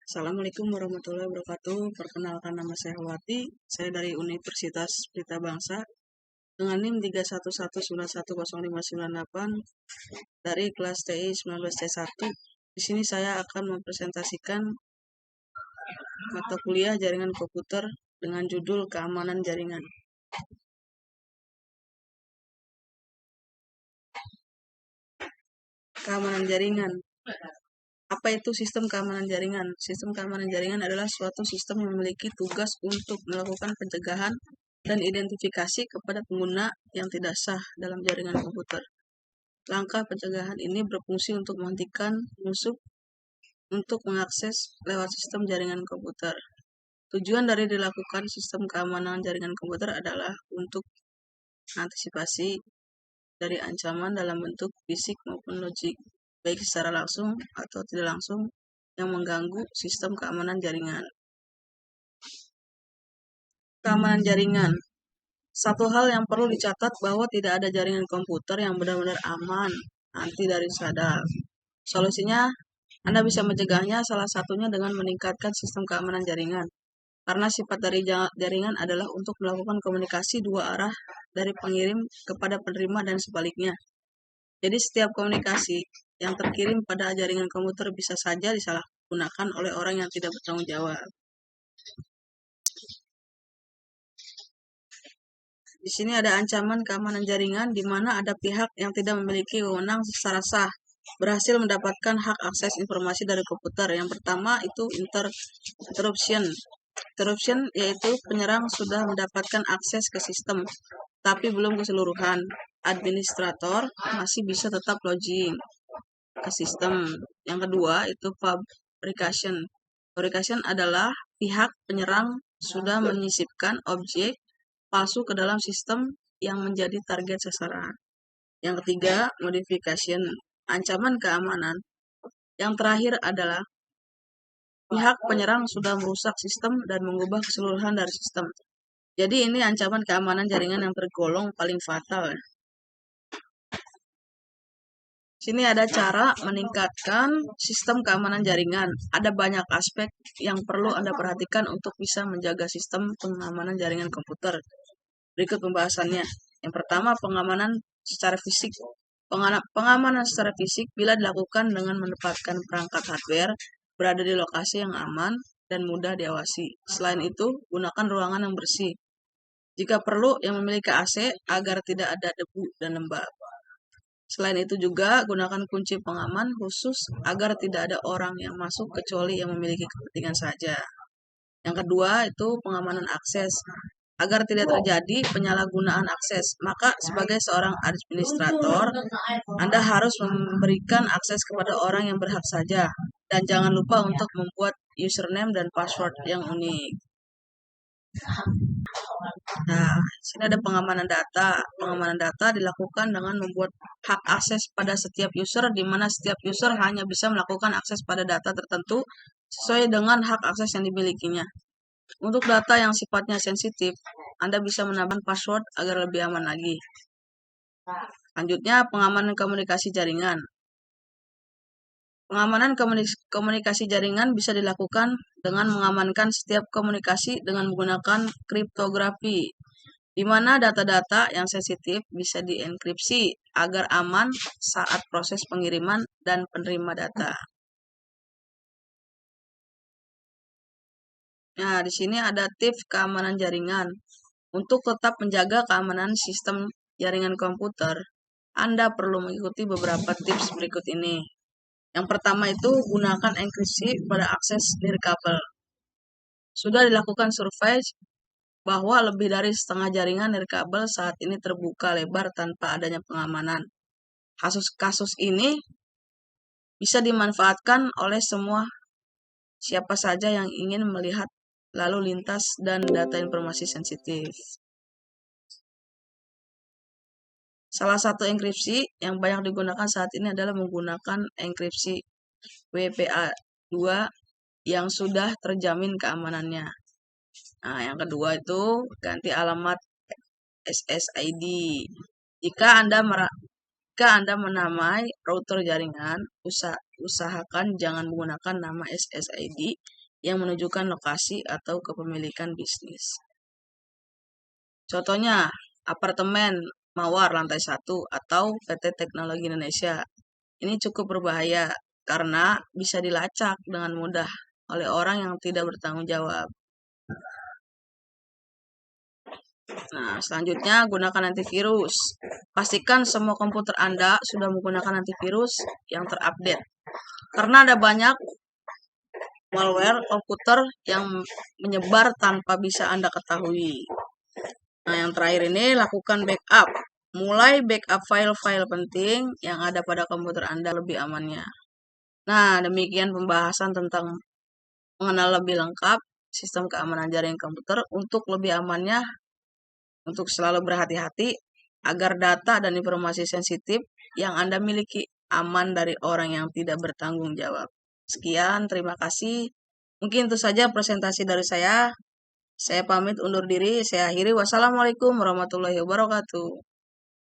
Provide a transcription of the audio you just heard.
Assalamualaikum warahmatullahi wabarakatuh. Perkenalkan, nama saya Wati. Saya dari Universitas Pelita Bangsa dengan NIM 311910598 dari kelas TI 19C1. Di sini saya akan mempresentasikan mata kuliah jaringan komputer dengan judul keamanan jaringan. Keamanan jaringan. Apa itu sistem keamanan jaringan? Sistem keamanan jaringan adalah suatu sistem yang memiliki tugas untuk melakukan pencegahan dan identifikasi kepada pengguna yang tidak sah dalam jaringan komputer. Langkah pencegahan ini berfungsi untuk menghentikan musuh untuk mengakses lewat sistem jaringan komputer. Tujuan dari dilakukan sistem keamanan jaringan komputer adalah untuk antisipasi dari ancaman dalam bentuk fisik maupun logik, baik secara langsung atau tidak langsung, yang mengganggu sistem keamanan jaringan. Keamanan jaringan. Satu hal yang perlu dicatat bahwa tidak ada jaringan komputer yang benar-benar aman nanti dari sadap. Solusinya, Anda bisa mencegahnya salah satunya dengan meningkatkan sistem keamanan jaringan. Karena sifat dari jaringan adalah untuk melakukan komunikasi dua arah dari pengirim kepada penerima dan sebaliknya. Jadi setiap komunikasi yang terkirim pada jaringan komputer bisa saja disalahgunakan oleh orang yang tidak bertanggung jawab. Di sini ada ancaman keamanan jaringan di mana ada pihak yang tidak memiliki wewenang secara sah berhasil mendapatkan hak akses informasi dari komputer. Yang pertama itu interruption. Interruption yaitu penyerang sudah mendapatkan akses ke sistem, tapi belum keseluruhan. Administrator masih bisa tetap login ke sistem. Yang kedua itu fabrication. Fabrication adalah pihak penyerang sudah menyisipkan objek palsu ke dalam sistem yang menjadi target sasaran. Yang ketiga, modification, ancaman keamanan. Yang terakhir adalah pihak penyerang sudah merusak sistem dan mengubah keseluruhan dari sistem. Jadi ini ancaman keamanan jaringan yang tergolong paling fatal. Sini ada cara meningkatkan sistem keamanan jaringan. Ada banyak aspek yang perlu Anda perhatikan untuk bisa menjaga sistem pengamanan jaringan komputer. Berikut pembahasannya. Yang pertama, pengamanan secara fisik. Pengamanan secara fisik bila dilakukan dengan menempatkan perangkat hardware berada di lokasi yang aman dan mudah diawasi. Selain itu, gunakan ruangan yang bersih. Jika perlu, yang memiliki AC agar tidak ada debu dan lembab. Selain itu juga, gunakan kunci pengaman khusus agar tidak ada orang yang masuk kecuali yang memiliki kepentingan saja. Yang kedua, itu pengamanan akses. Agar tidak terjadi penyalahgunaan akses, maka sebagai seorang administrator, Anda harus memberikan akses kepada orang yang berhak saja. Dan jangan lupa untuk membuat username dan password yang unik. Nah, sini ada pengamanan data. Pengamanan data dilakukan dengan membuat hak akses pada setiap user, di mana setiap user hanya bisa melakukan akses pada data tertentu sesuai dengan hak akses yang dimilikinya. Untuk data yang sifatnya sensitif, Anda bisa menambahkan password agar lebih aman lagi. Selanjutnya, pengamanan komunikasi jaringan. Pengamanan komunikasi jaringan bisa dilakukan dengan mengamankan setiap komunikasi dengan menggunakan kriptografi, di mana data-data yang sensitif bisa dienkripsi agar aman saat proses pengiriman dan penerima data. Nah, di sini ada tips keamanan jaringan. Untuk tetap menjaga keamanan sistem jaringan komputer, Anda perlu mengikuti beberapa tips berikut ini. Yang pertama itu, gunakan enkripsi pada akses nirkabel. Sudah dilakukan survei bahwa lebih dari setengah jaringan nirkabel saat ini terbuka lebar tanpa adanya pengamanan. Kasus ini bisa dimanfaatkan oleh siapa saja yang ingin melihat lalu lintas dan data informasi sensitif. Salah satu enkripsi yang banyak digunakan saat ini adalah menggunakan enkripsi WPA2 yang sudah terjamin keamanannya. Nah, yang kedua itu ganti alamat SSID. Jika Anda menamai router jaringan, usahakan jangan menggunakan nama SSID yang menunjukkan lokasi atau kepemilikan bisnis. Contohnya, apartemen Mawar lantai 1 atau PT Teknologi Indonesia. Ini cukup berbahaya karena bisa dilacak dengan mudah oleh orang yang tidak bertanggung jawab. Nah, selanjutnya gunakan antivirus. Pastikan semua komputer Anda sudah menggunakan antivirus yang terupdate. Karena ada banyak malware komputer yang menyebar tanpa bisa Anda ketahui. Nah, yang terakhir ini lakukan backup. Mulai backup file-file penting yang ada pada komputer Anda lebih amannya. Nah, demikian pembahasan tentang mengenal lebih lengkap sistem keamanan jaringan komputer untuk lebih amannya, untuk selalu berhati-hati agar data dan informasi sensitif yang Anda miliki aman dari orang yang tidak bertanggung jawab. Sekian, terima kasih. Mungkin itu saja presentasi dari saya. Saya pamit undur diri. Saya akhiri. Wassalamualaikum warahmatullahi wabarakatuh.